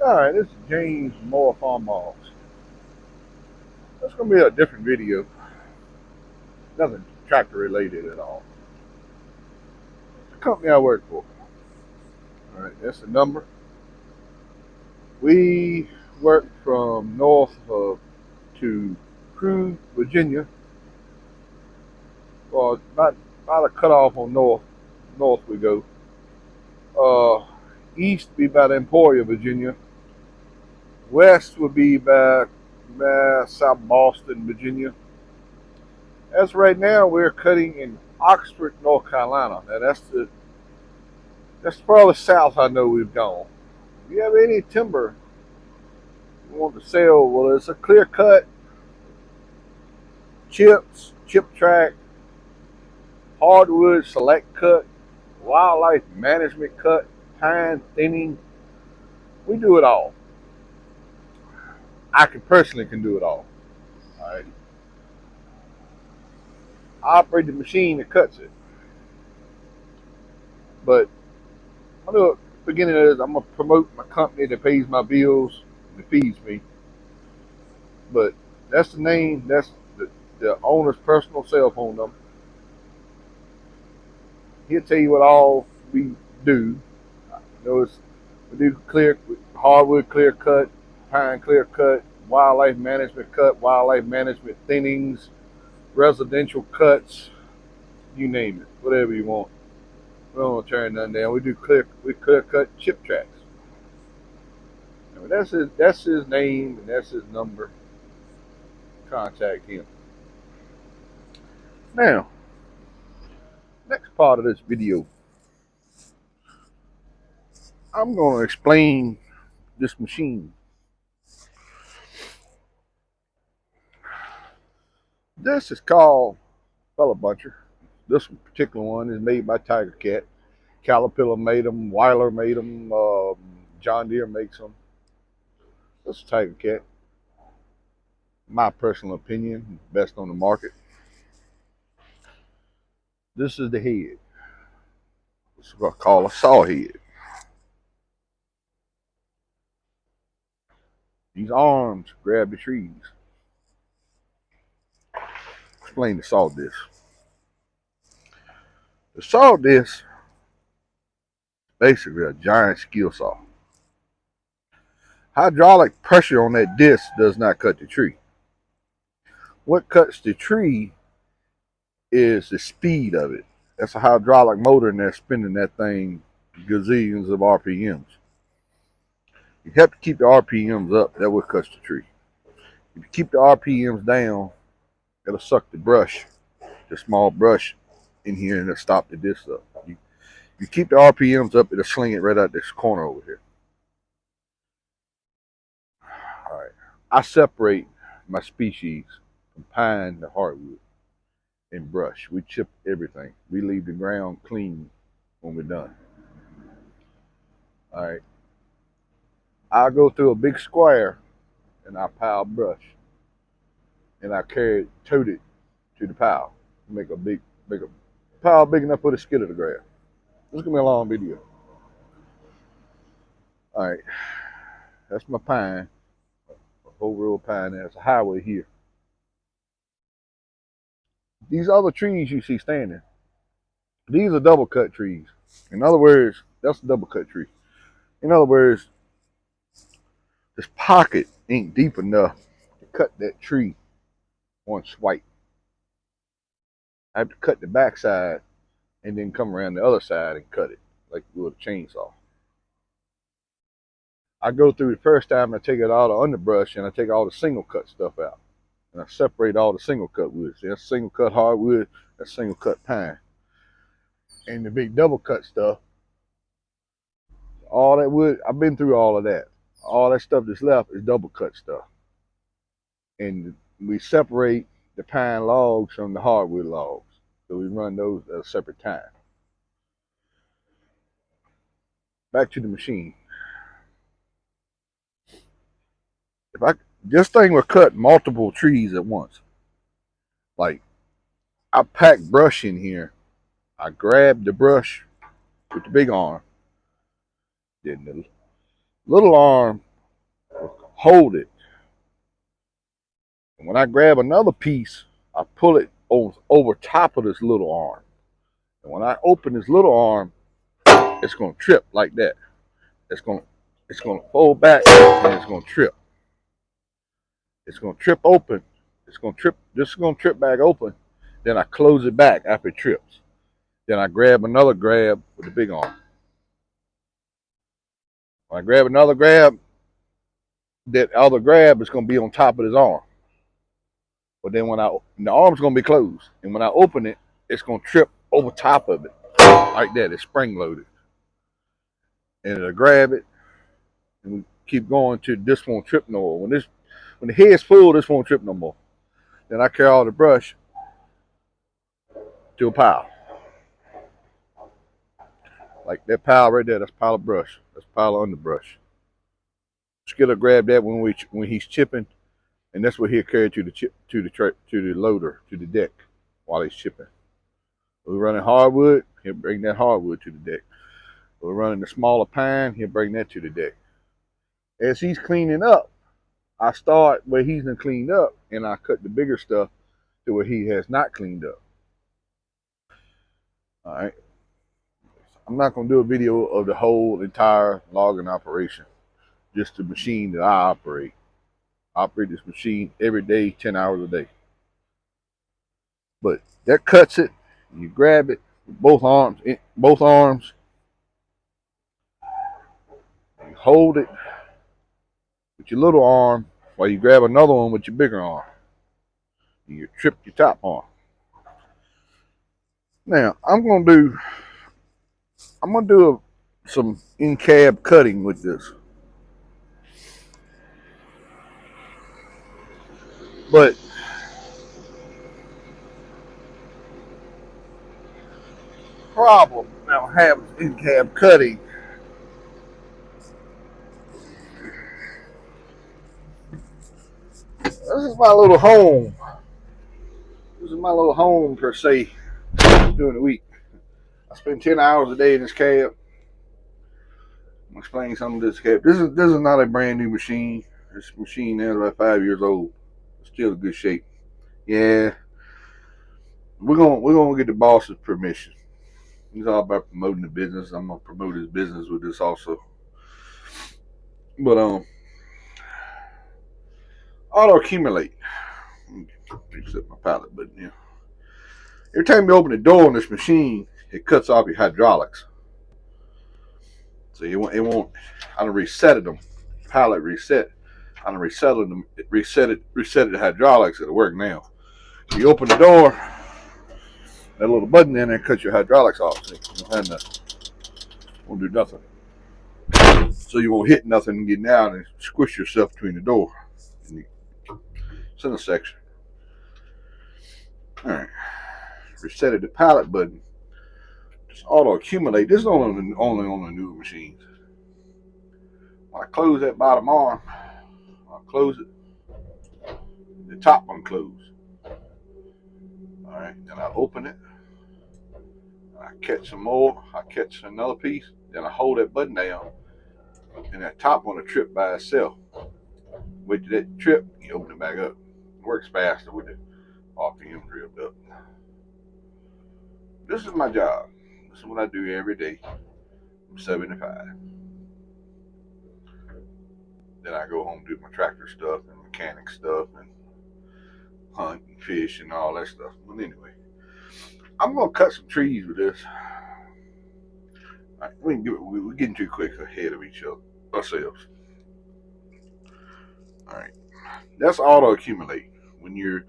Alright, this is James Moore Farmhouse. That's going to be a different video. Nothing tractor related at all. It's the company I work for. Alright, that's the number. We work from north to Crewe, Virginia. Well, about a cutoff on north. North we go. East be about Emporia, Virginia. West would be by South Boston, Virginia. As right now, we're cutting in Oxford, North Carolina. Now that's the farthest south I know we've gone. If you have any timber you want to sell, well, it's a clear cut, chips, chip track, hardwood select cut, wildlife management cut, pine thinning. We do it all. I can do it all. All right. I operate the machine that cuts it. But I know at the beginning of this, I'm gonna promote my company that pays my bills and that feeds me. But that's the name. That's the owner's personal cell phone number. He'll tell you what all we do. You know, we do clear hardwood clear cut, pine clear cut, wildlife management thinnings, residential cuts, you name it, whatever you want. We don't turn nothing down. We clear cut chip tracks. I mean, that's his name and that's his number. Contact him. Now, next part of this video, I'm going to explain this machine. This is called Fella Buncher. This particular one is made by Tiger Cat. Caterpillar made them. Weiler made them. John Deere makes them. This is Tiger Cat. My personal opinion, best on the market. This is the head. This is what I call a saw head. These arms grab the trees. Explain the saw disc. The saw disc, basically a giant skill saw. Hydraulic pressure on that disc does not cut the tree. What cuts the tree is the speed of it. That's a hydraulic motor and they're spinning that thing gazillions of RPMs. You have to keep the RPMs up. That what cuts the tree. If you keep the RPMs down, it'll suck the brush, the small brush in here, and it'll stop the disc up. You keep the RPMs up, it'll sling it right out this corner over here. All right. I separate my species from pine to hardwood and brush. We chip everything. We leave the ground clean when we're done. All right. I go through a big square and I pile brush and I tote it to the pile. Make a pile big enough for the skid of the grass. This is gonna be a long video. All right, that's my pine, a whole row of pine. There's a highway here. These other trees you see standing, these are double cut trees. In other words, that's a double cut tree. In other words, this pocket ain't deep enough to cut that tree one swipe. I have to cut the backside and then come around the other side and cut it like with a chainsaw. I go through the first time and I take out all the underbrush and I take all the single cut stuff out. And I separate all the single cut wood. See, that's single cut hardwood, that's single cut pine. And the big double cut stuff, all that wood, I've been through all of that. All that stuff that's left is double cut stuff. And we separate the pine logs from the hardwood logs. So we run those at a separate time. Back to the machine. This thing will cut multiple trees at once. Like, I pack brush in here. I grab the brush with the big arm. Then the little arm hold it. And when I grab another piece, I pull it over top of this little arm. And when I open this little arm, it's gonna trip like that. It's gonna fold back and it's gonna trip. It's gonna trip open. It's gonna trip. This is gonna trip back open. Then I close it back after it trips. Then I grab another grab with the big arm. When I grab another grab, that other grab is gonna be on top of this arm. But then the arm's gonna be closed, and when I open it, it's gonna trip over top of it like that. It's spring loaded, and it'll grab it, and we keep going till this won't trip no more. When the head's full, this won't trip no more. Then I carry all the brush to a pile. Like that pile right there, that's a pile of brush. That's a pile of underbrush. Skiller grab that when he's chipping, and that's what he'll carry to the loader, to the deck while he's chipping. If we're running hardwood, he'll bring that hardwood to the deck. If we're running the smaller pine, he'll bring that to the deck. As he's cleaning up, I start where he's been cleaned up, and I cut the bigger stuff to where he has not cleaned up. All right. I'm not going to do a video of the whole entire logging operation, just the machine that I operate. I operate this machine every day, 10 hours a day. But that cuts it. You grab it with both arms. You hold it with your little arm while you grab another one with your bigger arm. You trip your top arm. Now I'm gonna do some in-cab cutting with this. But problem now having in-cab cutting, this is my little home. This is my little home per se during the week. I spend 10 hours a day in this cab. I'm explaining something to this cab. This is not a brand new machine. This machine now is about 5 years old. It's still in good shape. Yeah, we're gonna get the boss's permission. He's all about promoting the business. I'm gonna promote his business with this also. But auto accumulate. Reset my pallet button here. Every time you open the door on this machine, it cuts off your hydraulics. So it won't. I done resetted them. Pallet reset. I done resetted them. Reset the hydraulics. It'll work now. You open the door, that little button in there cuts your hydraulics off. So you won't do nothing. So you won't hit nothing and get down and squish yourself between the door and the center section. All right. Resetted the pallet button. Just auto accumulate. This is only on the newer machines. When I close that bottom arm, I'll close it. The top one closed. All right. Then I open it. I catch some more. I catch another piece. Then I hold that button down, and that top one will trip by itself. Wait till that trip, you open it back up. It works faster with the RPM drilled up. This is my job. This is what I do every day. I'm 75. Then I go home and do my tractor stuff and mechanic stuff and hunt and fish and all that stuff. But anyway, I'm gonna cut some trees with this. All right, we're getting too quick ahead of ourselves. All right, that's auto accumulate. When you're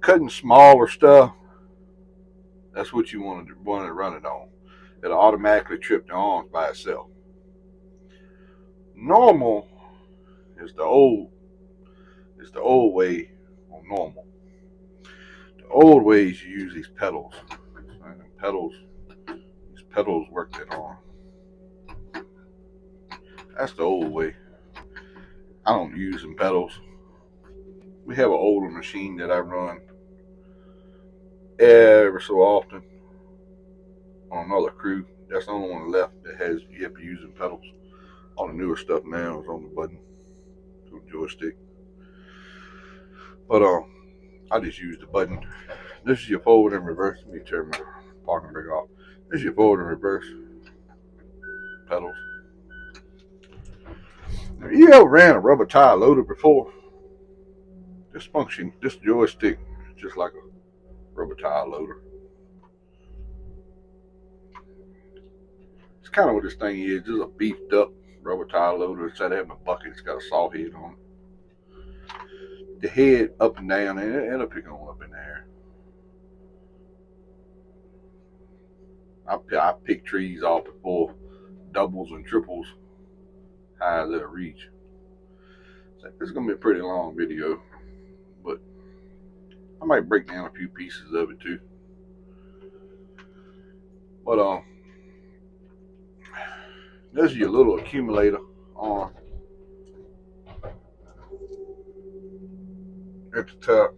cutting smaller stuff, that's what you want to run it on. It'll automatically trip the arms by itself. Normal is the old way on normal. The old way is you use these pedals. And these pedals work that arm. That's the old way. I don't use them pedals. We have an older machine that I run ever so often on another crew. That's the only one left that has you have to use them pedals. All the newer stuff now is on the button. typical joystick. But I just use the button. This is your forward and reverse. Let me turn my parking brake off. This is your forward and reverse pedals. Have you ever ran a rubber tire loader before? This joystick is just like a rubber tire loader. It's kind of what this thing is. Just a beefed up rubber tire loader. Instead of having a bucket, it's got a saw head on it. The head up and down, and it'll pick on up in the air. I pick trees off before doubles and triples high as it'll reach. So it's gonna be a pretty long video, but I might break down a few pieces of it too. But this is your little accumulator on at the top.